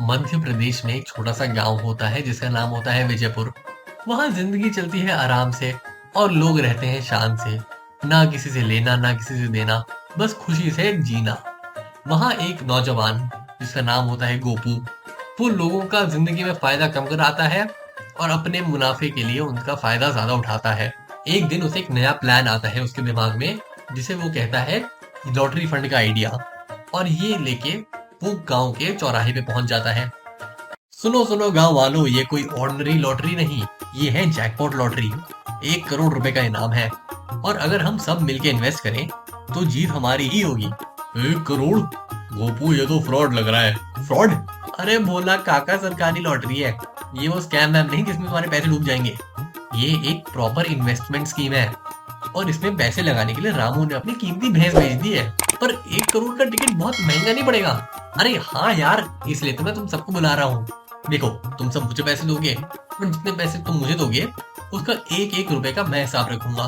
मध्य प्रदेश में एक छोटा सा गांव होता है जिसका नाम होता है विजयपुर। वहां जिंदगी चलती है आराम से और लोग रहते हैं शान से। ना किसी से लेना ना किसी से देना, बस खुशी से जीना। वहां एक नौजवान जिसका नाम होता है गोपू, वो लोगों का जिंदगी में फायदा कम कराता है और अपने मुनाफे के लिए उनका फायदा ज्यादा उठाता है। एक दिन उसे एक नया प्लान आता है उसके दिमाग में, जिसे वो कहता है लॉटरी फंड का आइडिया। और ये लेके वो गांव के चौराहे पे पहुंच जाता है। सुनो सुनो गांव वालों, ये कोई ऑर्डिनरी लॉटरी नहीं, ये है जैकपॉट लॉटरी। 1 करोड़ रुपए का इनाम है और अगर हम सब मिलके इन्वेस्ट करें तो जीत हमारी ही होगी। 1 करोड़? गोपू, ये तो फ्रॉड लग रहा है। फ्रॉड? अरे भोला काका, सरकारी लॉटरी है। ये वो स्कैम वैम नहीं जिसमें तुम्हारे पैसे डूब जाएंगे। ये एक प्रॉपर इन्वेस्टमेंट स्कीम है और इसमें पैसे लगाने के लिए रामू ने अपनी कीमती भैंस बेच दी है। पर 1 करोड़ का टिकट बहुत महंगा नहीं पड़ेगा? अरे हाँ यार, इसलिए तो मैं तुम सबको बुला रहा हूँ। देखो, तुम सब मुझे पैसे दोगे और जितने पैसे तुम मुझे दोगे उसका एक एक रुपए का मैं हिसाब रखूंगा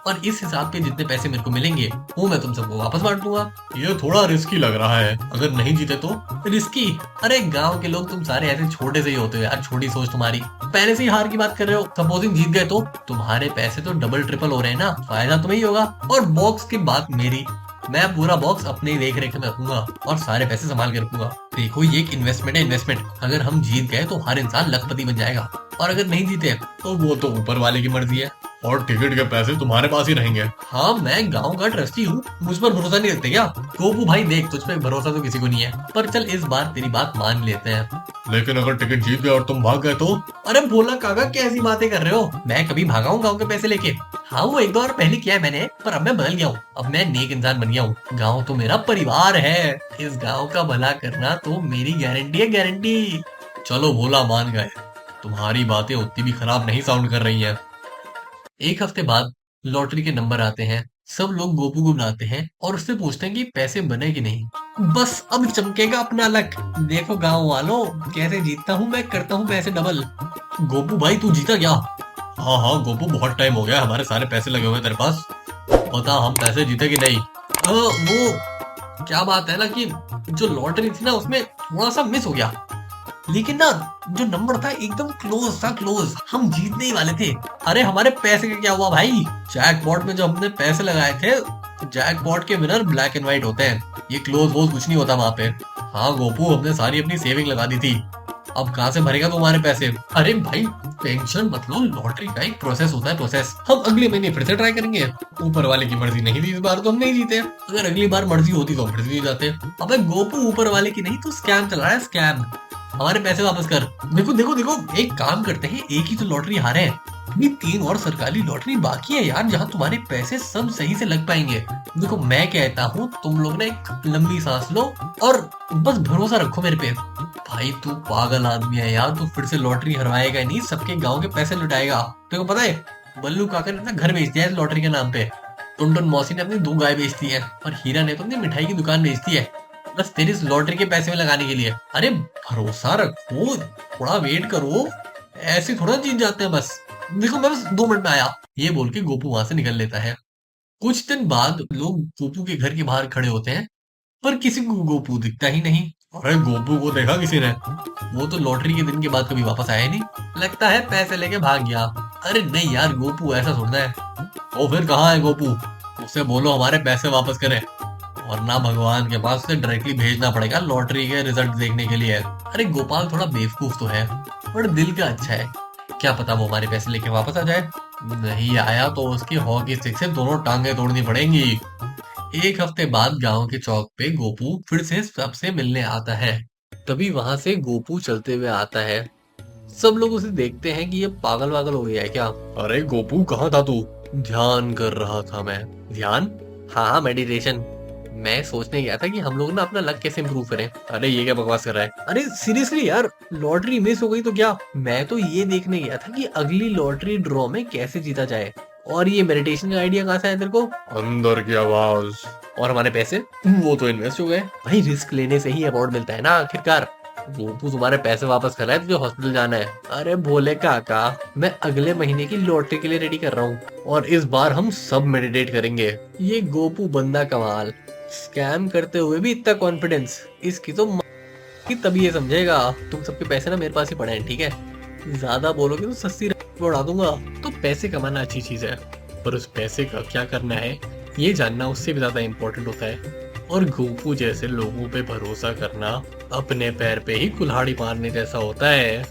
और इस हिसाब पे जितने पैसे मेरे को मिलेंगे वो मैं तुम सबको वापस बांट दूंगा। ये थोड़ा रिस्की लग रहा है, अगर नहीं जीते तो? रिस्की? अरे गांव के लोग तुम सारे ऐसे छोटे से ही होते हो यार, छोटी सोच तुम्हारी। पहले से ही हार की बात कर रहे हो, सपोजिंग जीत गए तो तुम्हारे पैसे तो डबल ट्रिपल हो रहे हैं ना, फायदा तुम्हें ही होगा। और बॉक्स की बात मेरी, मैं पूरा बॉक्स अपने देख रेख में रखूंगा और सारे पैसे संभाल के रखूंगा। देखो, ये एक इन्वेस्टमेंट है, इन्वेस्टमेंट। अगर हम जीत गए तो हर इंसान लखपति बन जाएगा और अगर नहीं जीते तो वो तो ऊपर वाले की मर्जी है। और टिकट के पैसे तुम्हारे पास ही रहेंगे। हाँ, मैं गांव का ट्रस्टी हूँ, मुझ पर भरोसा नहीं रखते क्या? गोपू भाई देख, तुझ पे भरोसा तो किसी को नहीं है, पर चल इस बार तेरी बात मान लेते हैं। लेकिन अगर टिकट जीत गए और तुम भाग गए तो? अरे भोला काका, कैसी बातें कर रहे हो? मैं कभी भागा हूँ गाँव के पैसे लेके? हाँ, वो 1-2 बार पहले किया है मैंने, पर अब मैं बदल गया हूँ। अब मैं नेक इंसान बन गया हूँ। गाँव तो मेरा परिवार है, इस गाँव का भला करना तो मेरी गारंटी है, गारंटी। चलो भोला, मान गए। तुम्हारी बातें उतनी भी खराब नहीं साउंड कर रही हैं। एक हफ्ते बाद लॉटरी के नंबर आते हैं। सब लोग गोपू को बुलाते हैं और उससे पूछते हैं कि पैसे बने कि नहीं। बस अब चमकेगा अपना लक। देखो गांव वालों, कैसे जीतता हूँ मैं, करता हूँ पैसे डबल। गोपू भाई, तू जीता क्या? हाँ हाँ गोपू, बहुत टाइम हो गया, हमारे सारे पैसे लगे हुए हैं तेरे पास। बता, हम पैसे जीते कि नहीं? वो क्या बात है ना कि जो लॉटरी थी ना उसमें थोड़ा सा मिस हो गया, लेकिन ना जो नंबर था एकदम क्लोज था, क्लोज। हम जीतने ही वाले थे। अरे हमारे पैसे का क्या हुआ भाई? जैकपॉट में जो हमने पैसे लगाए थे, जैकपॉट के विनर ब्लैक एंड व्हाइट होते हैं, ये क्लोज वोज कुछ नहीं होता वहां पे। हाँ गोपू, हमने सारी अपनी सेविंग लगा दी थी। अब कहाँ से भरेगा तुम्हारे पैसे? अरे भाई टेंशन मत लो, लॉटरी का एक प्रोसेस होता है, प्रोसेस। हम अगले महीने फिर से ट्राई करेंगे। ऊपर वाले की मर्जी नहीं थी इस बार तो हम नहीं जीते, अगर अगली बार मर्जी होती तो फिर से जीत जाते। अबे गोपू, ऊपर वाले की नहीं, तो स्कैम चल रहा है, स्कैम। हमारे पैसे वापस कर। देखो देखो देखो, एक काम करते हैं, एक ही तो लॉटरी हारे हैं, अभी 3 और सरकारी लॉटरी बाकी है यार, जहाँ तुम्हारे पैसे सब सही से लग पाएंगे। देखो मैं कहता हूँ तुम लोग ना एक लंबी सांस लो और बस भरोसा रखो मेरे पे। भाई तू पागल आदमी है यार, तू फिर से लॉटरी हरवाएगा नहीं, सबके गांव के पैसे लुटाएगा। तेरे को पता है, बल्लू काका ने अपना घर बेच दिया है इस लॉटरी के नाम पे। टुनटुन मौसी ने अपनी 2 गाय बेच दी है और हीरा ने तो अपनी मिठाई की दुकान बेच दी है, बस तेरी इस लॉटरी के पैसे में लगाने के लिए। अरे भरोसा रखो, थोड़ा वेट करो, ऐसे थोड़ा जीत जाते हैं बस। देखो मैं बस 2 मिनट में आया, ये बोल के गोपू वहां से निकल लेता है। कुछ दिन बाद लोग गोपू के घर के बाहर खड़े होते हैं, पर किसी को गोपू दिखता ही नहीं। अरे गोपू को देखा किसी ने? वो तो लॉटरी के दिन के बाद कभी वापस आया ही नहीं, लगता है पैसे लेके भाग गया। अरे नहीं यार गोपू, ऐसा थोड़ा है। तो फिर कहाँ है गोपू? उसे बोलो हमारे पैसे वापस करे, वरना भगवान के पास से डायरेक्टली भेजना पड़ेगा लॉटरी के रिजल्ट देखने के लिए। अरे गोपाल थोड़ा बेवकूफ तो है, पर दिल का अच्छा है, क्या पता वो हमारे पैसे लेके वापस आ जाए। नहीं आया तो उसकी हॉकी स्टिक से दोनों टांगे तोड़नी पड़ेंगी। एक हफ्ते बाद गांव के चौक पे गोपू फिर से सबसे मिलने आता है। तभी वहां से गोपू चलते हुए आता है। सब लोग उसे देखते हैं कि ये पागल वागल हो गया है क्या। अरे गोपू, कहाँ था तू? ध्यान कर रहा था मैं। ध्यान? हाँ हाँ, मेडिटेशन। मैं सोचने गया था कि हम लोग ना अपना लक कैसे इम्प्रूव करें। अरे ये क्या बकवास कर रहा है? अरे सीरियसली यार, लॉटरी मिस हो गई तो क्या? मैं तो ये देखने गया था कि अगली लॉटरी ड्रॉ में कैसे जीता जाए। और ये मेडिटेशन का आइडिया कहाँ से आया तेरे को? अंदर की आवाज। और हमारे पैसे? वो तो इन्वेस्ट हो गए भाई, रिस्क लेने से ही अवार्ड मिलता है ना आखिरकार। गोपू, तुम्हारे पैसे वापस कराए, तुझे हॉस्पिटल जाना है। अरे भोले काका, मैं अगले महीने की लॉटरी के लिए रेडी कर रहा हूँ और इस बार हम सब मेडिटेट करेंगे। ये गोपू बंदा कमाल, स्कैम करते हुए भी इतना कॉन्फिडेंस, इसकी तो कि तभी ये समझेगा। तुम सबके पैसे ना मेरे पास ही पड़े हैं, ठीक है? ज्यादा बोलोगे तो सस्ती उड़ा दूंगा। तो पैसे कमाना अच्छी चीज है, पर उस पैसे का क्या करना है ये जानना उससे भी ज्यादा इम्पोर्टेंट होता है। और गोपू जैसे लोगों पे भरोसा करना अपने पैर पे ही कुल्हाड़ी मारने जैसा होता है।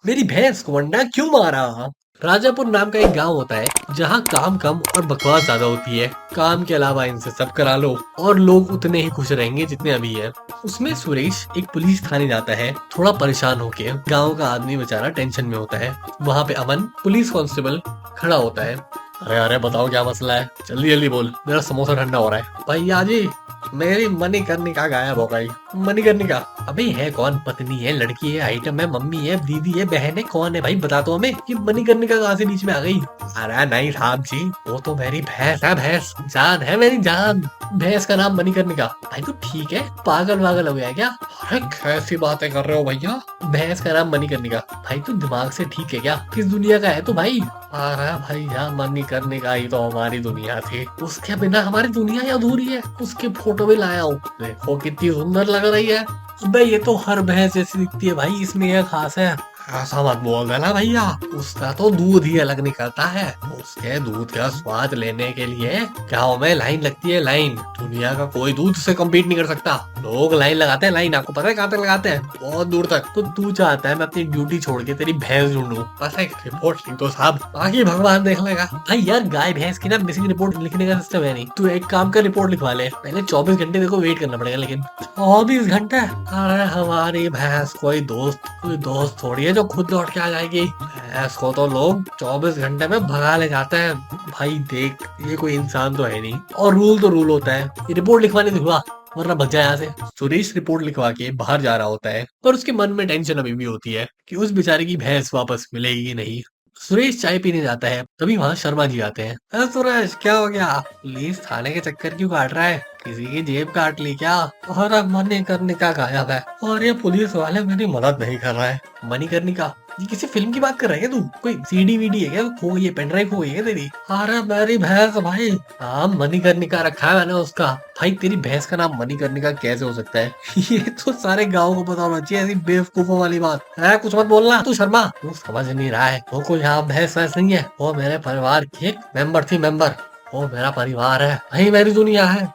मेरी भैंस को अंडा क्यों मारा? राजापुर नाम का एक गांव होता है जहां काम कम और बकवास ज्यादा होती है। काम के अलावा इनसे सब करा लो और लोग उतने ही खुश रहेंगे जितने अभी है। उसमें सुरेश एक पुलिस थाने जाता है, थोड़ा परेशान होके। गांव का आदमी बेचारा टेंशन में होता है। वहां पे अमन पुलिस कांस्टेबल खड़ा होता है। अरे अरे बताओ क्या मसला है, जल्दी जल्दी बोल, मेरा समोसा ठंडा हो रहा है। भैया जी मेरी मणिकर्णिका गायब हो गई। मणिकर्णिका? अबे है कौन? पत्नी है, लड़की है, आइटम है, मम्मी है, दीदी है, बहन है, कौन है भाई बता तो हमें। कि मणिकर्णिका कहाँ से बीच में आ गई? अरे नहीं साहब जी, वो तो मेरी भैंस है, भैंस जान है मेरी जान। भैंस का नाम मणिकर्णिका? भाई तो ठीक है, पागल वागल हो गया है क्या? अरे कैसी बातें कर रहे हो भैया, भैंस का नाम मणिकर्णिका? भाई तू दिमाग से ठीक है क्या? किस दुनिया का है तू भाई? अरे भैया मणिकर्णिका ही तो हमारी दुनिया थी, उसके बिना हमारी दुनिया ही अधूरी है। उसकी फोटो भी लाया हूँ, देखो कितनी सुंदर लग रही है। अबे ये तो हर भैंस जैसी दिखती है भाई, इसमें क्या खास है? ऐसा मत बोल देना भैया, उसका तो दूध ही अलग निकलता है। उसके दूध का स्वाद लेने के लिए गाँव में लाइन लगती है, लाइन। दुनिया का कोई दूध से कम्पीट नहीं कर सकता। लोग लाइन लगाते हैं, लाइन आपको पता है कहाँ तक लगाते हैं? बहुत दूर तक। तो तू चाहता है मैं अपनी ड्यूटी छोड़ के तेरी भैंस ढूंढूं? बस एक रिपोर्ट लिख दो साहब, बाकी भगवान देख लेगा। भाई यार गाय भैंस की ना मिसिंग रिपोर्ट लिखने का सिस्टम है नहीं। तू एक काम कर, रिपोर्ट लिखवा ले। पहले 24 घंटे देखो वेट करना पड़ेगा, लेकिन 24 घंटे? अरे हमारी भैंस कोई दोस्त थोड़ी है जो खुद लौट के आ जाएगी। भैंस को तो लोग 24 घंटे में भगा ले जाते हैं। भाई देख ये कोई इंसान तो है नहीं, और रूल तो रूल होता है। ये रिपोर्ट लिखवाने दिखवा वरना भग जाए यहाँ से। सुरेश रिपोर्ट लिखवा के बाहर जा रहा होता है, पर उसके मन में टेंशन अभी भी होती है कि उस बेचारे की भैंस वापस मिलेगी कि नहीं। सुरेश चाय पीने जाता है, तभी वहाँ शर्मा जी आते हैं। अरे सुरेश क्या हो गया? पुलिस थाने के चक्कर क्यों काट रहा है? किसी की जेब काट ली क्या? और मणिकर्णिका गायब है और ये पुलिस वाले मेरी मदद नहीं कर रहा है। मणिकर्णिका? ये किसी फिल्म की बात कर रहा है क्या तू? कोई सीडी वीडी है क्या खो गई है? पेन ड्राइव खो गई है तेरी? अरे मेरी भैंस भाई। हाँ मणिकर्णिका रखा है मैंने उसका। भाई तेरी भैंस का नाम मणिकर्णिका कैसे हो सकता है? ये तो सारे गांव को पता होना चाहिए, ऐसी बेवकूफों वाली बात है। कुछ मत बोलना तू शर्मा, तू समझ नहीं रहा है। वो कोई यहाँ भैंस वैस नहीं है, वो मेरे परिवार की एक मेंबर थी, मेंबर। वो मेरा परिवार है, वही मेरी दुनिया है।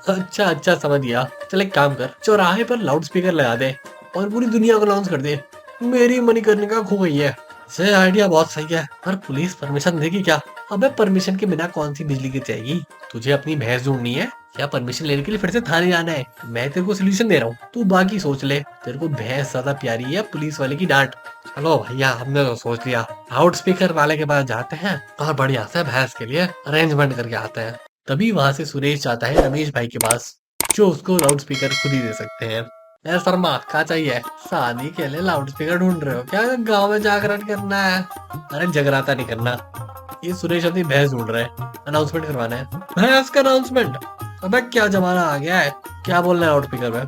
अच्छा अच्छा समझ गया। चल एक काम कर, चौराहे पर लाउड स्पीकर लगा दे और पूरी दुनिया को अनाउंस कर दे मेरी मणिकर्णिका खो गई है। ये आइडिया बहुत सही है, पर पुलिस परमिशन देगी क्या? अबे परमिशन के बिना कौन सी बिजली गिर जाएगी? तुझे अपनी भैंस ढूंढनी है या परमिशन लेने के लिए फिर से थाने जाना है? मैं तेरे को सोल्यूशन दे रहा हूँ, तू बाकी सोच ले। तेरे को भैंस ज्यादा प्यारी है पुलिस वाले की डांट? चलो भैया हमने तो सोच लिया, लाउड स्पीकर वाले के पास जाते हैं और बढ़िया से भैंस के लिए अरेंजमेंट करके आते हैं। तभी वहां से सुरेश जाता है रमेश भाई के पास, जो उसको लाउड स्पीकर खुद ही दे सकते हैं। ए शर्मा क्या चाहिए? शादी के लिए लाउड स्पीकर ढूंढ रहे हो क्या? गांव में जागरण करना है? अरे जगराता नहीं करना, ये सुरेश अपनी भैंस ढूंढ रहे हैं, अनाउंसमेंट करवाना है। भैंस का अनाउंसमेंट? अबे क्या जमाना आ गया है, क्या बोल रहे हैं लाउड स्पीकर में?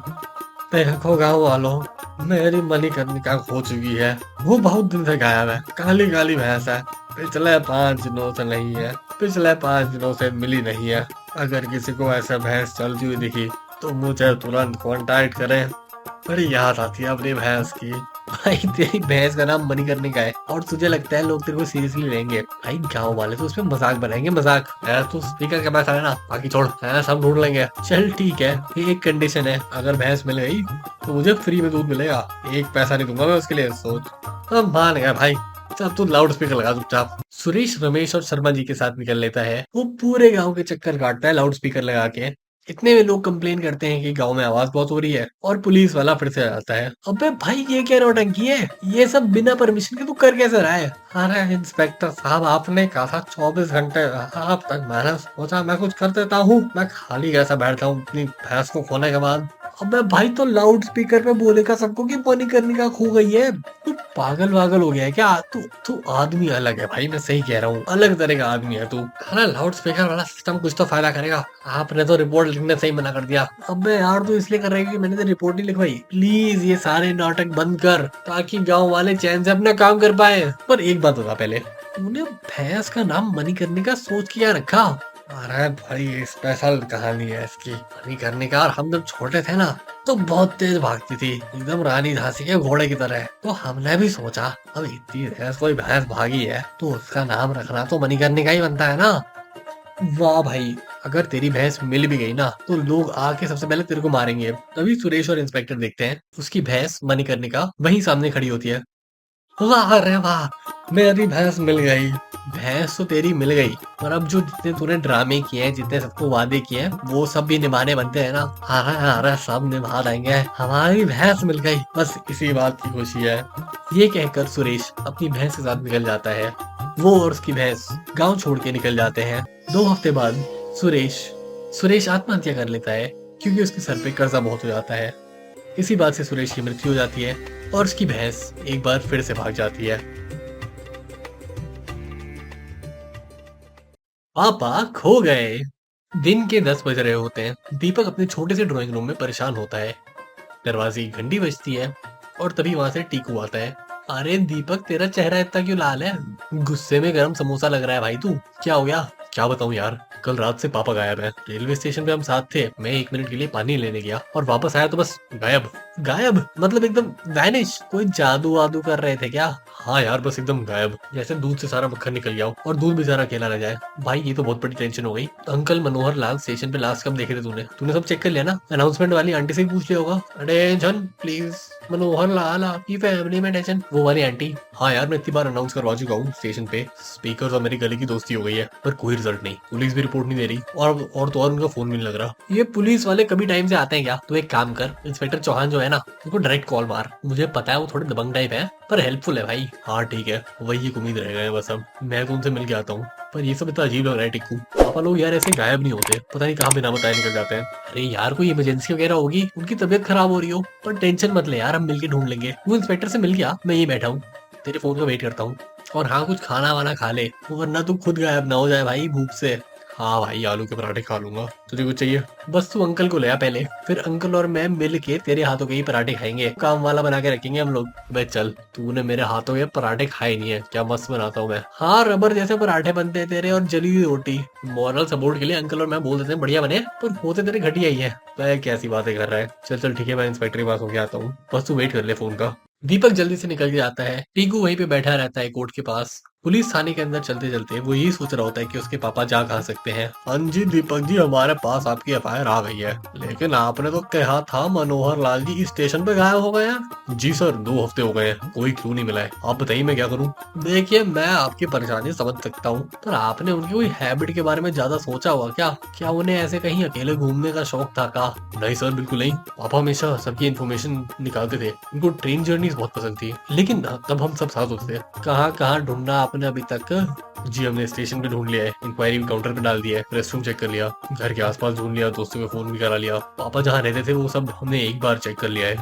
देखो गाँव वालों, मेरी मणिकर्णिका खो चुकी है। वो बहुत दिन से गायब है, काली काली भैंस है, पिछले 5 दिनों से नहीं है, पिछले 5 दिनों से मिली नहीं है। अगर किसी को ऐसा भैंस चलती हुई दिखी तो मुझे तुरंत कांटेक्ट करें। बड़ी याद आती है अपनी भैंस की। भाई तेरी भैंस का नाम मणिकर्णिका है और तुझे लगता है लोग तेरे को सीरियसली लेंगे? भाई गांव वाले तो उसमें मजाक बनाएंगे, मजाक। तू स्पीकर के पास आया ना, बाकी छोड़, सब ढूंढ लेंगे। चल ठीक है, ये एक कंडीशन है, अगर भैंस मिल गई तो मुझे फ्री में दूध मिलेगा, एक पैसा नहीं दूंगा मैं उसके लिए। सोच। अब मान गया भाई, चल तू लाउड स्पीकर लगा चुपचाप। सुरेश रमेश और शर्मा जी के साथ निकल लेता है। वो पूरे गांव के चक्कर काटता है लाउड स्पीकर लगा के। इतने में लोग कंप्लेन करते हैं कि गांव में आवाज बहुत हो रही है और पुलिस वाला फिर से आता है। अबे भाई ये क्या नौटंकी है? ये सब बिना परमिशन के तू कर कैसे रहा है? अरे इंस्पेक्टर साहब आपने कहा था 24 घंटे, अब तक मैंने सोचा मैं कुछ कर देता हूँ, मैं खाली कैसा बैठता हूँ अपनी भैंस को खोने के बाद। अबे भाई तो लाउड स्पीकर पे बोलेगा सबको कि मणिकर्णिका खो गई है? तू पागल वागल हो गया है क्या? तू आदमी अलग है भाई, मैं सही कह रहा हूँ, अलग तरह का आदमी है तू। हाँ लाउड स्पीकर वाला सिस्टम कुछ तो फायदा करेगा। आपने तो रिपोर्ट लिखने से ही मना कर दिया। अबे यार तू इसलिए कर रही है कि मैंने तो रिपोर्ट नहीं लिखवाई। प्लीज ये सारे नाटक बंद कर ताकि गाँव वाले चैन से अपना काम कर पाए। पर एक बात बता, पहले तूने भैंस का नाम मणिकर्णिका सोच के क्या रखा? अरे भाई स्पेशल कहानी है इसकी मनी करने का। और हम जब छोटे थे ना तो बहुत तेज भागती थी, एकदम रानी झांसी के घोड़े की तरह। तो हमने भी सोचा अब इतनी भैंस कोई भैंस भागी है तो उसका नाम रखना तो मनी करने का ही बनता है ना। वाह भाई, अगर तेरी भैंस मिल भी गई ना तो लोग आके सबसे पहले तेरे को मारेंगे। तभी सुरेश और इंस्पेक्टर देखते हैं उसकी भैंस मनी करने का वहीं सामने खड़ी होती है। वाह अरे वाह, मेरी भैंस मिल गई। भैंस तो तेरी मिल गई, पर अब जो जितने तूने ड्रामे किए हैं, जितने सबको वादे किए हैं, वो सब भी निभाने बनते हैं ना। अरे सब निभा देंगे, हमारी भैंस मिल गई, बस इसी बात की खुशी है। ये कहकर सुरेश अपनी भैंस के साथ निकल जाता है। वो और उसकी भैंस गांव छोड़ के निकल जाते हैं। 2 हफ्ते बाद सुरेश सुरेश आत्महत्या कर लेता है क्योंकि उसके सर पे कर्जा बहुत हो जाता है। इसी बात से सुरेश की मृत्यु हो जाती है और उसकी भैंस एक बार फिर से भाग जाती है। पापा खो गए। दिन के 10 बज रहे होते हैं। दीपक अपने छोटे से ड्राइंग रूम में परेशान होता है। दरवाजे की घंटी बजती है और तभी वहां से टीकू आता है। अरे दीपक, तेरा चेहरा इतना क्यों लाल है? गुस्से में गरम समोसा लग रहा है भाई तू। क्या हो गया? क्या बताऊं यार, कल रात से पापा गायब है। रेलवे स्टेशन पे हम साथ थे, मैं 1 मिनट के लिए पानी लेने गया और वापस आया तो बस गायब। गायब मतलब एकदम वैनिश। कोई जादू वादू कर रहे थे क्या? हाँ यार, बस एकदम गायब, जैसे दूध से सारा मक्खन निकल गया हो और दूध बेचारा अकेला रह जाए। भाई ये तो बहुत बड़ी टेंशन हो गई। अंकल मनोहर लाल स्टेशन पे लास्ट कब देखे थे तूने? तूने सब चेक कर लिया ना? अनाउंसमेंट वाली आंटी से भी पूछ लिया होगा। अटेंशन प्लीज, मनोहर लाल आपकी फैमिली में टेंशन। वो वाली आंटी? हाँ यार, मैं इतनी बार अनाउंस करवा चुका हूँ स्टेशन पे। स्पीकर और मेरी गले की दोस्ती हो गई है, पर कोई रिजल्ट नहीं। पुलिस भी रिपोर्ट नहीं दे रही और तो और उनका फोन भी नहीं लग रहा। ये पुलिस वाले कभी टाइम से आते हैं क्या? तो एक काम कर, इंस्पेक्टर चौहान जो है ना, उनको डायरेक्ट कॉल मार। मुझे पता है वो थोड़े दबंग टाइप है पर हेल्पफुल है भाई। हाँ ठीक है, वही एक उम्मीद रह गए बस। अब मैं तो उनसे मिल के आता हूँ। पर ये सब इतना अजीब लग रहा है टिक्कू। पापा लोग यार ऐसे गायब नहीं होते, पता नहीं कहाँ बिना बताए निकल जाते हैं। अरे यार, कोई इमरजेंसी वगैरह होगी, उनकी तबीयत खराब हो रही हो। पर टेंशन मत ले यार, हम मिलके ढूंढ लेंगे। वो इंस्पेक्टर से मिल गया, मैं यही बैठा हूँ, तेरे फोन का वेट करता हूँ। और हाँ, कुछ खाना वाना खा ले, वरना तू खुद गायब ना हो जाए भाई भूख से। हाँ भाई, आलू के पराठे खा लूंगा। तुझे कुछ चाहिए? बस तू अंकल को ले आ पहले, फिर अंकल और मैं मिल के तेरे हाथों के ही पराठे खाएंगे। काम वाला बना के रखेंगे हम लोग। बे चल, तूने मेरे हाथों के पराठे खाए नहीं है क्या? मस्त बनाता हूँ मैं। हाँ, रबर जैसे पराठे बनते हैं तेरे, और जली हुई रोटी। मॉरल सपोर्ट के लिए अंकल और मैं बोल देते हैं बढ़िया बने, पर होते तेरे घटिया ही है। वह कैसी बातें कर रहा है? चल चल ठीक है, मैं इंस्पेक्टर के पास होके आता हूँ, बस तू वेट कर ले फोन का। दीपक जल्दी से निकल के आता है। टीकू वहीं पे बैठा रहता है कोर्ट के पास। पुलिस थाने के अंदर चलते चलते वो यही सोच रहा होता है कि उसके पापा जा कहाँ सकते हैं। हाँ जी दीपक जी, हमारे पास आपकी एफआईआर आ गई है, लेकिन आपने तो कहा था मनोहर लाल जी इस स्टेशन पे गायब हो गए हैं। जी सर, 2 हफ्ते हो गए हैं, कोई क्लू नहीं मिला है। आप बताइए मैं क्या करूँ? देखिए, मैं आपकी परेशानी समझ सकता हूँ, पर आपने उनकी कोई हैबिट के बारे में ज्यादा सोचा हुआ क्या? क्या उन्हें ऐसे कहीं अकेले घूमने का शौक था का? नहीं सर, बिल्कुल नहीं। पापा हमेशा सबकी इन्फॉर्मेशन निकालते थे, उनको ट्रेन जर्नी बहुत पसंद थी, लेकिन तब हम सब साथ होते थे। कहाँ कहाँ ढूंढना आपने अभी तक? जी, हमने स्टेशन पे ढूंढ लिया है, इंक्वायरी काउंटर पे डाल दिया है, रेस्ट रूम चेक कर लिया, घर के आसपास ढूंढ लिया, दोस्तों को फोन भी करा लिया। पापा जहाँ रहते थे वो सब हमने एक बार चेक कर लिया है।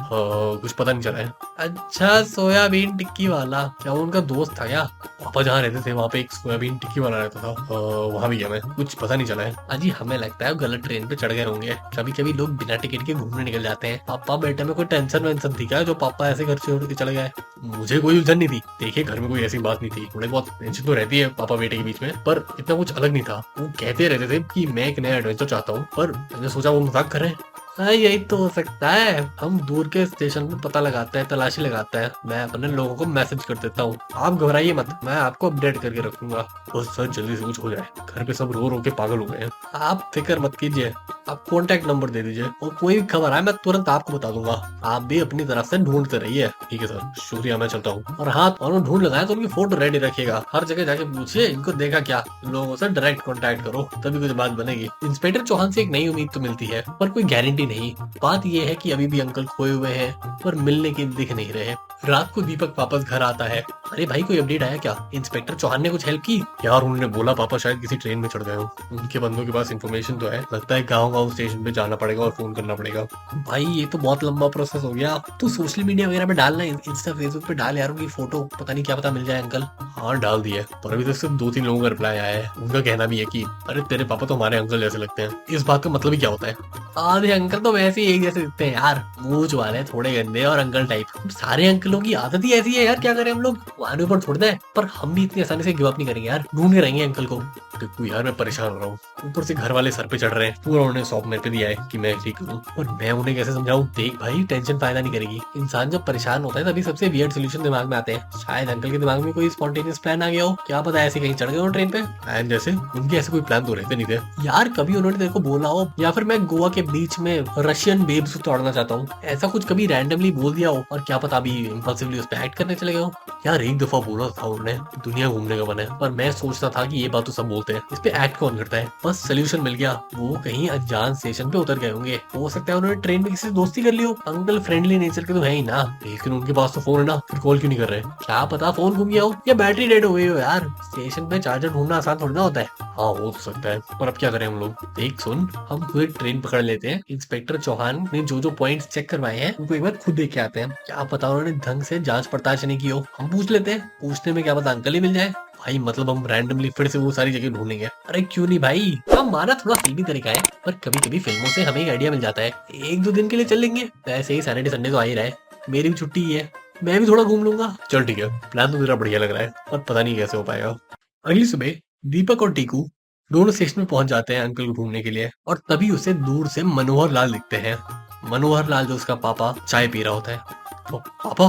कुछ पता नहीं चला है। अच्छा, सोयाबीन टिक्की वाला, क्या वो उनका दोस्त था क्या? पापा जहाँ रहते थे वहाँ पे एक सोयाबीन टिक्की वाला रहता था, वहाँ भी गया मैं, कुछ पता नहीं चला है। अजी, हमें लगता है गलत ट्रेन पे चढ़ गए होंगे। कभी कभी लोग बिना टिकट के घूमने निकल जाते हैं। पापा बेटे में कोई टेंशन वेंशन थी क्या जो पापा ऐसे घर छोड़ के चले गए? मुझे कोई उलझन नहीं थी। देखिए, घर में कोई ऐसी बात नहीं थी। थोड़ी बहुत टेंशन तो रहती है पापा बेटे के बीच में, पर इतना कुछ अलग नहीं था। वो कहते रहते थे कि मैं एक नया एडवेंचर चाहता हूँ, पर मैंने सोचा वो मजाक कर रहे हैं। हाँ, यही तो हो सकता है। हम दूर के स्टेशन पे पता लगाते हैं, तलाशी लगाते हैं। मैं अपने लोगों को मैसेज कर देता हूँ। आप घबराइए मत, मैं आपको अपडेट करके रखूंगा। बस सर, जल्दी से कुछ हो जाए, घर पे सब रो रो के पागल हो गए हैं। आप फिक्र मत कीजिए, आप कॉन्टेक्ट नंबर दे दीजिए और कोई भी खबर आए मैं तुरंत आपको बता दूंगा। आप भी अपनी तरफ से ढूंढते रहिए। ठीक है सर, शुक्रिया, मैं चलता हूँ। और हाँ, और ढूंढ लगाए तो उनकी फोटो रेडी रखिएगा। हर जगह जाके पूछिए इनको देखा क्या। लोगों से डायरेक्ट कॉन्टेक्ट करो, तभी कुछ बात बनेगी। इंस्पेक्टर चौहान से एक नई उम्मीद तो मिलती है, पर कोई गारंटी नहीं। बात यह है कि अभी भी अंकल खोए हुए हैं, पर मिलने के दिख नहीं रहे। रात को दीपक वापस घर आता है। अरे भाई, कोई अपडेट आया क्या? इंस्पेक्टर चौहान ने कुछ हेल्प की? यार, उन्होंने बोला पापा शायद किसी ट्रेन में चढ़ गए हो। उनके बंदों के पास इन्फॉर्मेशन तो है, लगता है गाँव गाँव स्टेशन पे जाना पड़ेगा और फोन करना पड़ेगा। भाई, ये तो बहुत लंबा प्रोसेस हो गया। तू सोशल मीडिया वगैरह पे डालना, इंस्टा फेसबुक पे डाल यार उनकी फोटो, पता नहीं क्या पता मिल जाए अंकल। हाँ, डाल दिए, पर अभी तक सिर्फ 2-3 लोगों का रिप्लाई आया है। उनका कहना भी है कि अरे तेरे पापा तो हमारे अंकल जैसे लगते हैं। इस बात का मतलब ही क्या होता है? आधे अंकल तो वैसे ही एक जैसे दिखते हैं यार, मूंछ वाले, थोड़े गंदे और अंकल टाइप। सारे अंकलों की आदत ही ऐसी है यार, क्या करें हम लोग। हमारे ऊपर छोड़ दे, पर हम भी इतनी आसानी से गिव अप नहीं करेंगे यार, ढूंढ के रहेंगे अंकल को। टिक्कू यार मैं परेशान हो रहा हूँ, ऊपर से घर वाले सर पे चढ़ रहे हैं, पूरा उन्होंने सौंप मेरे पे दिया है कि मैं ठीक करूँ, और मैं उन्हें कैसे समझाऊं। देख भाई टेंशन फायदा नहीं करेगी, इंसान जब परेशान होता है तभी सबसे वियर्ड सोल्यूशन दिमाग में आते हैं। शायद अंकल के दिमाग में कोई स्पॉन्टेनियस प्लान आ गया हो, क्या पता ऐसे कहीं चढ़ गए हो ट्रेन पे। एंड जैसे उनके ऐसे कोई प्लान तो रहते नहीं थे यार, कभी उन्होंने तेरे को बोला हो या फिर मैं गोवा के बीच में रशियन बेब्स को तोड़ना चाहता हूँ, ऐसा कुछ कभी रैंडमली बोल दिया हो, और क्या पता अभी इम्पल्सिवली उस पर एक्ट करने चले गए हो। यार एक दफा बोला था उन्होंने दुनिया घूमने का मन है, पर मैं सोचता था कि ये बात तो सब बोलते हैं, इस पे एक्ट कौन करता है। बस सोल्यूशन मिल गया, वो कहीं अनजान स्टेशन पे उतर गए होंगे, हो सकता है उन्होंने ट्रेन में किसी से दोस्ती कर ली हो। अंकल फ्रेंडली नेचर के तो है ही ना, लेकिन उनके पास तो फोन है ना, फिर कॉल क्यों नहीं कर रहे। क्या पता फोन घूम गया हो या बैटरी डेड हो गई हो यार, स्टेशन पे चार्जर ढूंढना आसान थोड़ी ना होता है। हाँ हो तो सकता है, पर अब क्या करें हम लोग। देख सुन, हम खुद एक ट्रेन पकड़ लेते हैं, इंस्पेक्टर चौहान ने जो जो पॉइंट्स चेक करवाए हैं उनको एक बार खुद देख के आते हैं, क्या पता उन्होंने ढंग से जांच पड़ताल नहीं की हो। हम पूछ लेते हैं, पूछने में क्या पता अंकल ही मिल जाए। भाई मतलब हम रैंडमली फिर से वो सारी जगह ढूंढेंगे। अरे क्यों नहीं भाई, हमारा थोड़ा फिल्मी तरीका है, पर कभी कभी फिल्मों से हमें एक आइडिया मिल जाता है। एक दो दिन के लिए चल लेंगे, वैसे ही सैटरडे संडे तो आ ही रहा है, मेरी भी छुट्टी ही है, मैं भी थोड़ा घूम लूंगा। चल ठीक है, प्लान तो मेरा बढ़िया लग रहा है, पर पता नहीं कैसे हो पाएगा। अगली सुबह दीपक और टीकू दोनों स्टेशन में पहुंच जाते हैं अंकल को ढूंढने के लिए, और तभी उसे दूर से मनोहर लाल दिखते हैं। मनोहर लाल जो उसका पापा चाय पी रहा होता है। तो पापा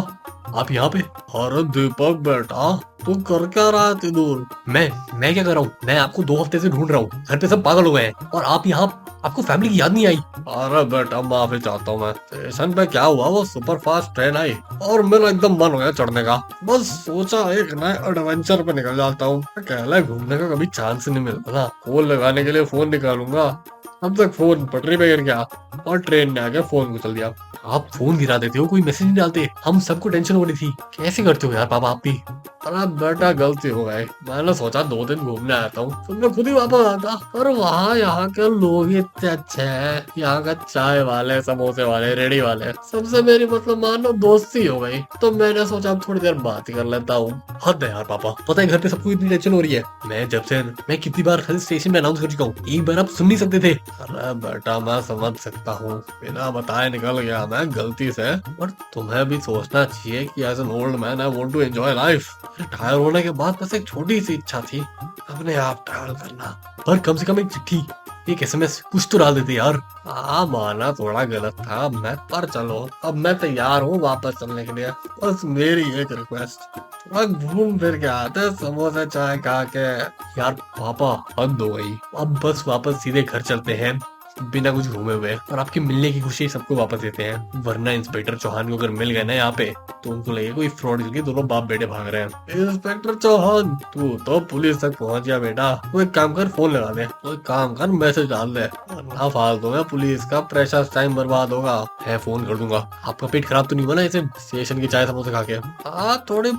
आप यहाँ पे? अरे दीपक बेटा तू कर क्या रहा है इतनी दूर? मैं क्या कर रहा हूँ, मैं आपको 2 हफ्ते से ढूंढ रहा हूँ, घर पे सब पागल हो गए हैं, और आप यहाँ, आपको फैमिली की याद नहीं आई? अरे बेटा माफी चाहता हूँ, मैं स्टेशन पे क्या हुआ, वो सुपर फास्ट ट्रेन आई और मेरा एकदम मन हो गया चढ़ने का, बस सोचा एक नए एडवेंचर पे निकल जाता हूँ। अकेला घूमने का कभी चांस नहीं मिलता ना, फोन लगाने के लिए फोन निकालूंगा, अब तक फोन पटरी पे गिर गया और ट्रेन ने आके फोन कुचल दिया। आप फोन गिरा देते हो, कोई मैसेज नहीं डालते, हम सबको टेंशन हो रही थी, कैसे करते हो यार पापा आप भी? अरे बेटा गलती हो गई, मैंने सोचा 2 दिन घूमने आया हूँ तो मैं खुद ही वापस आता, पर वहाँ यहाँ के लोग ही इतने अच्छे हैं, यहाँ का चाय वाले समोसे वाले रेडी वाले सबसे मेरी मतलब मानो दोस्ती हो गई, तो मैंने सोचा अब थोड़ी देर बात ही कर लेता हूँ। हद है यार पापा, पता है घर पे सबको इतनी टेंशन हो रही है, मैं कितनी बार स्टेशन में अनाउंस कर चुका हूँ, एक बार आप सुन नहीं सकते थे। अरे बेटा मैं समझ सकता हूँ, बिना बताए निकल गया मैं गलती से, पर तुम्हें भी सोचना चाहिए कि as an old man I want to enjoy life. Retire होने के बाद बस एक छोटी सी इच्छा थी, अपने आप ट्रैवल करना, पर कम से कम एक चिट्ठी, एक एसएमएस कुछ तो डाल देते यार। हाँ माना थोड़ा गलत था मैं, पर चलो अब मैं तैयार हूँ वापस चलने के लिए, बस मेरी एक रिक्वेस्ट, थोड़ा घूम फिर के आते, समोसा चाय खा के। यार पापा हद हो गई, अब बस वापस सीधे घर चलते हैं बिना कुछ घूमे हुए, और आपके मिलने की खुशी सबको वापस देते हैं, वरना इंस्पेक्टर चौहान को अगर मिल गए ना यहाँ पे तो उनको लगे कोई फ्रॉड करके दोनों बाप बेटे भाग रहे हैं। इंस्पेक्टर चौहान तू तो पुलिस तक पहुंच गया बेटा, वो एक काम कर फोन लगा दे, वो एक काम कर मैसेज डाल दे, वरना फालतू में पुलिस का प्रेशर टाइम बर्बाद होगा। है फोन कर दूंगा। आपका पेट खराब तो नहीं हुआ ना ऐसे स्टेशन की चाय समोसे खा के? हाँ थोड़ी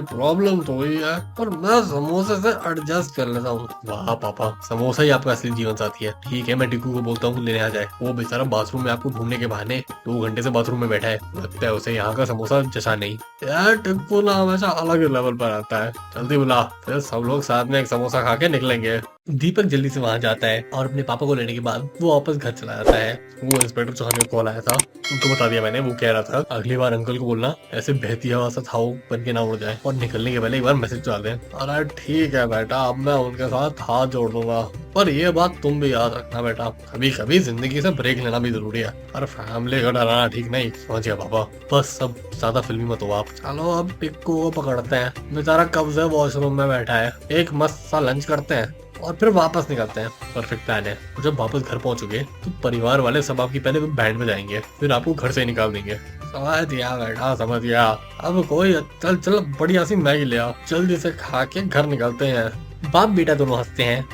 प्रॉब्लम तो हुई है, पर मैं समोसे से एडजस्ट कर लेता हूँ। वाह पापा, समोसा ही आपका असली जीवन साथी है। ठीक है मैं टिक्कू को बोलता हूँ लेने आ जाए, वो बेचारा बाथरूम में आपको ढूंढने के बहाने 2 घंटे से बाथरूम में बैठा है, लगता है उसे यहाँ का समोसा जचा नहीं। यार टिक्कू ना हमेशा अलग लेवल पर आता है, जल्दी बुला, फिर सब लोग साथ में एक समोसा खा के निकलेंगे। दीपक जल्दी से वहां जाता है और अपने पापा को लेने के बाद वो वापस घर चला जाता है। वो इंस्पेक्टर चौहान का कॉल आया था, उनको बता दिया मैंने, वो कह रहा था अगली बार अंकल को बोलना ऐसे बहती हवा सा थाऊ बन के ना उड़ जाए, और निकलने के पहले एक बार मैसेज डाल दें। अरे ठीक है बेटा, अब मैं उनके साथ हाथ जोड़ दूंगा, पर ये बात तुम भी याद रखना बेटा, कभी कभी जिंदगी से ब्रेक लेना भी जरूरी है, पर फैमिली का डराना ठीक नहीं। समझ गया पापा, बस सब ज्यादा फिल्मी मत हो आप। चलो अब टिक्कू को पकड़ते हैं, बेचारा कब से वॉशरूम में बैठा है, एक मस्त सा लंच करते हैं और फिर वापस निकलते हैं। परफेक्ट प्लान है। तो जब वापस घर पहुंचोगे तो परिवार वाले सब आपकी पहले बैंड में जाएंगे, फिर आपको घर से निकाल देंगे। समझ गया बेटा समझ गया, अब कोई चल चल बढ़िया सी मैगी ले आओ, जल्दी से खा के घर निकलते हैं। बाप बेटा दोनों हंसते हैं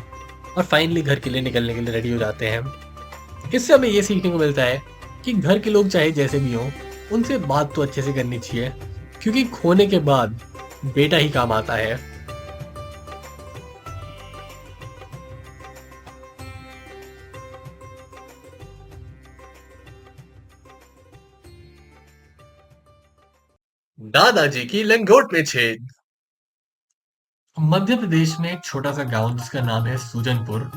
और फाइनली घर के लिए निकलने के लिए रेडी हो जाते हैं। इससे हमें ये सीखने को मिलता है कि घर के लोग चाहे जैसे भी हों, उनसे बात तो अच्छे से करनी चाहिए, क्योंकि खोने के बाद बेटा ही काम आता है। दादाजी की लंगोट में छेद। मध्य प्रदेश में एक छोटा सा गांव जिसका नाम है सुजनपुर।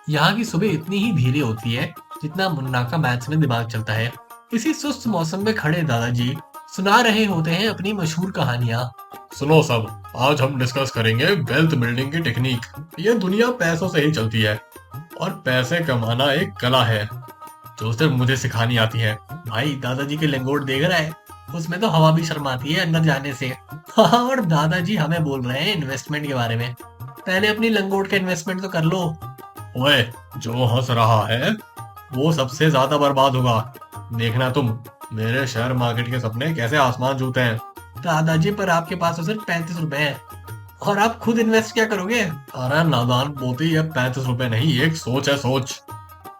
यहाँ की सुबह इतनी ही धीरे होती है जितना मुन्ना का मैथ्स में दिमाग चलता है। इसी सुस्त मौसम में खड़े दादाजी सुना रहे होते हैं अपनी मशहूर कहानियां। सुनो सब, आज हम डिस्कस करेंगे वेल्थ बिल्डिंग की टेक्निक। ये दुनिया पैसों से ही चलती है और पैसे कमाना एक कला है जो सिर्फ मुझे सिखानी आती है। भाई दादाजी के लंगोट देख रहा है, उसमें तो हवा भी शर्माती है अंदर जाने से। हाँ, और दादाजी हमें बोल रहे हैं इन्वेस्टमेंट के बारे में। पहले अपनी लंगोट का इन्वेस्टमेंट तो कर लो। ओए, जो हंस रहा है वो सबसे ज्यादा बर्बाद होगा। देखना तुम मेरे शेयर मार्केट के सपने कैसे आसमान छूते हैं। दादाजी पर आपके पास तो सिर्फ 35 रुपए हैं, और आप खुद इन्वेस्ट क्या करोगे? अरे नादान पोती, ये 35 रुपए नहीं, एक सोच है, सोच।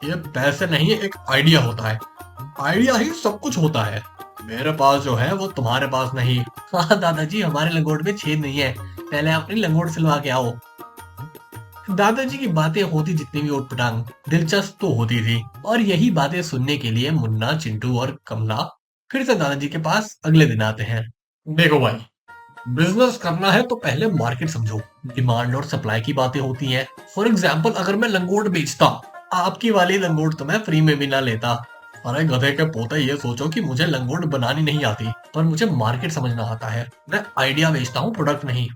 ये पैसे नहीं, एक आइडिया होता है। आइडिया ही सब कुछ होता है। मेरे पास जो है वो तुम्हारे पास नहीं। हाँ दादाजी, हमारे लंगोट में छेद नहीं है, पहले अपनी लंगोट सिलवा के आओ। दादाजी की बातें होती जितनी भी उटपटांग, दिलचस्प तो होती थी, और यही बातें सुनने के लिए मुन्ना, चिंटू और कमला फिर से दादाजी के पास अगले दिन आते हैं। देखो भाई, बिजनेस करना है तो पहले मार्केट समझो, डिमांड और सप्लाई की बातें होती हैं। फॉर एग्जाम्पल, अगर मैं लंगोट बेचता, आपकी वाली लंगोट तो मैं फ्री में भी ना लेता। अरे गधे के पोते, ये सोचो कि मुझे लंगोट बनानी नहीं आती, पर मुझे मार्केट समझना आता है। मैं आइडिया बेचता हूँ, प्रोडक्ट नहीं।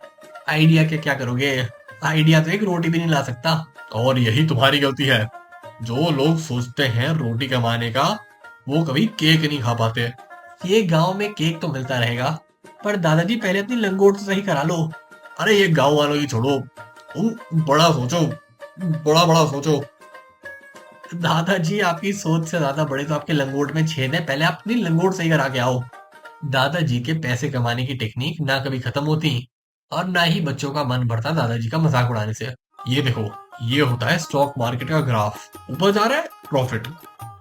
आइडिया के क्या करोगे? आइडिया तो एक रोटी भी नहीं ला सकता। और यही तुम्हारी गलती है। जो लोग सोचते हैं रोटी कमाने का, वो कभी केक नहीं खा पाते। ये गांव में केक तो मिलता रहेगा, पर दादाजी पहले अपनी लंगोट तो सही करा लो। अरे ये गांव वालों की छोड़ो, तुम बड़ा सोचो, बड़ा बड़ा सोचो। दादाजी आपकी सोच से ज्यादा बड़े तो आपके लंगोट में छेद है, पहले आप अपनी लंगोट सही करा के आओ। दादाजी के पैसे कमाने की टेक्निक ना कभी खत्म होती, और ना ही बच्चों का मन भरता दादाजी का मजाक उड़ाने से। ये देखो, ये होता है स्टॉक मार्केट का ग्राफ। ऊपर जा रहा है प्रॉफिट,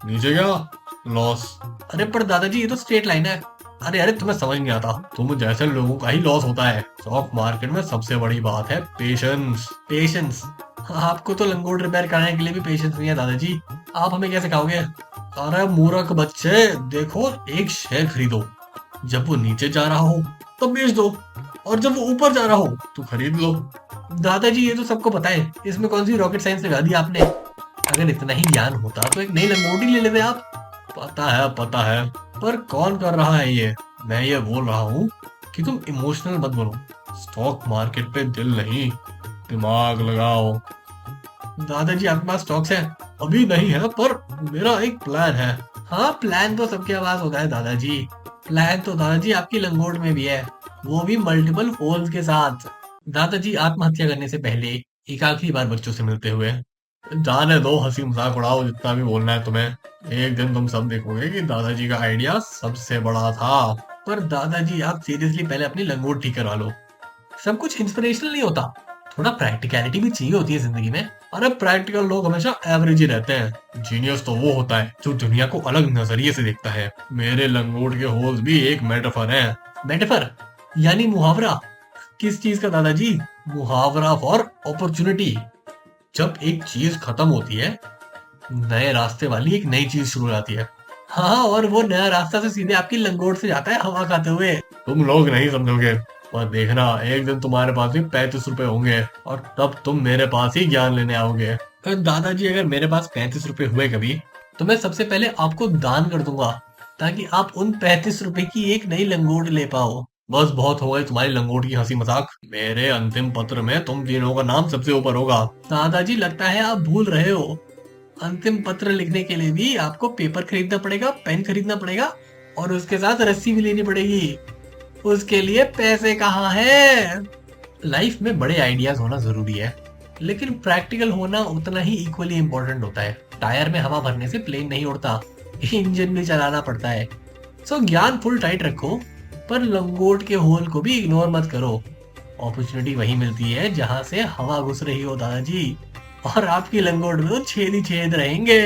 नीचे गया लॉस। अरे पर दादाजी, ये तो स्ट्रेट लाइन है। अरे अरे, तुम्हें समझ नहीं आता, तुम जैसे लोगों का ही लॉस होता है। स्टॉक मार्केट में सबसे बड़ी बात है पेशेंस। पेशेंस? आपको तो लंगोट रिपेयर कराने के लिए भी पेशेंस नहीं है दादाजी, आप हमें कैसे खाओगे? अरे मूर्ख बच्चे, देखो, एक शेयर खरीदो, जब वो नीचे जा रहा हो तब बेच दो, और जब वो ऊपर जा रहा हो तो खरीद लो। दादाजी ये तो सबको पता है, इसमें कौन सी रॉकेट साइंस लगा दी आपने? अगर इतना ही ज्ञान होता तो एक नई लंगोटी ले लेते आप। पता है, पर कौन कर रहा है ये? मैं ये बोल रहा हूँ कि तुम इमोशनल मत बनो। स्टॉक मार्केट पे दिल नहीं, दिमाग लगाओ। दादाजी आपके पास स्टॉक्स है? अभी नहीं है, पर मेरा एक प्लान है। हाँ, प्लान तो सबके पास होता है दादाजी। प्लान तो दादाजी आपकी लंगोट में भी है, वो भी मल्टीपल होल्स के साथ। दादाजी आत्महत्या करने से पहले एक आखिरी बार बच्चों से मिलते हुए, जाने दो, हंसी मजाक उड़ाओ जितना भी बोलना है तुम्हें। एक दिन तुम सब देखोगे कि दादाजी का आइडिया सबसे बड़ा था। पर दादाजी आप सीरियसली पहले अपनी लंगोट ठीक करवा लो। सब कुछ इंस्पिरेशनल नहीं होता, थोड़ा प्रैक्टिकलिटी भी चाहिए होती है जिंदगी में। अरे प्रैक्टिकल लोग हमेशा एवरेज ही रहते हैं। जीनियस तो वो होता है जो दुनिया को अलग नजरिए से देखता है। मेरे लंगोट के होल्स भी एक मेटाफर है। मेटाफर यानी मुहावरा? किस चीज का दादाजी? मुहावरा फॉर अपॉर्चुनिटी। जब एक चीज खत्म होती है, नए रास्ते वाली एक नई चीज शुरू हो जाती है। हाँ, और वो नया रास्ता तो सीधे आपकी लंगोट से जाता है हवा खाते हुए। तुम लोग नहीं समझोगे, पर देखना, एक दिन तुम्हारे पास भी 35 रुपए होंगे, और तब तुम मेरे पास ही ज्ञान लेने आओगे। दादाजी अगर मेरे पास 35 रुपए हुए कभी, तो मैं सबसे पहले आपको दान कर दूंगा, ताकि आप उन 35 रुपए की एक नई लंगोट ले पाओ। बस बहुत हो गई तुम्हारी लंगोट की हंसी मजाक। मेरे अंतिम पत्र में तुम तीनों का नाम सबसे ऊपर होगा। दादाजी लगता है आप भूल रहे हो, अंतिम पत्र लिखने के लिए भी आपको पेपर खरीदना पड़ेगा, पेन खरीदना पड़ेगा, और उसके साथ रस्सी भी लेनी पड़ेगी। उसके लिए पैसे कहाँ है? लाइफ में बड़े आइडियाज होना जरूरी है, लेकिन प्रैक्टिकल होना उतना ही इक्वली इम्पोर्टेंट होता है। टायर में हवा भरने से प्लेन नहीं उड़ता, इंजन भी चलाना पड़ता है। सो ज्ञान फुल टाइट रखो, पर लंगोट के होल को भी इग्नोर मत करो। अपॉर्चुनिटी वही मिलती है जहां से हवा घुस रही हो दादाजी, और आपकी लंगोट में तो छेद ही छेद रहेंगे।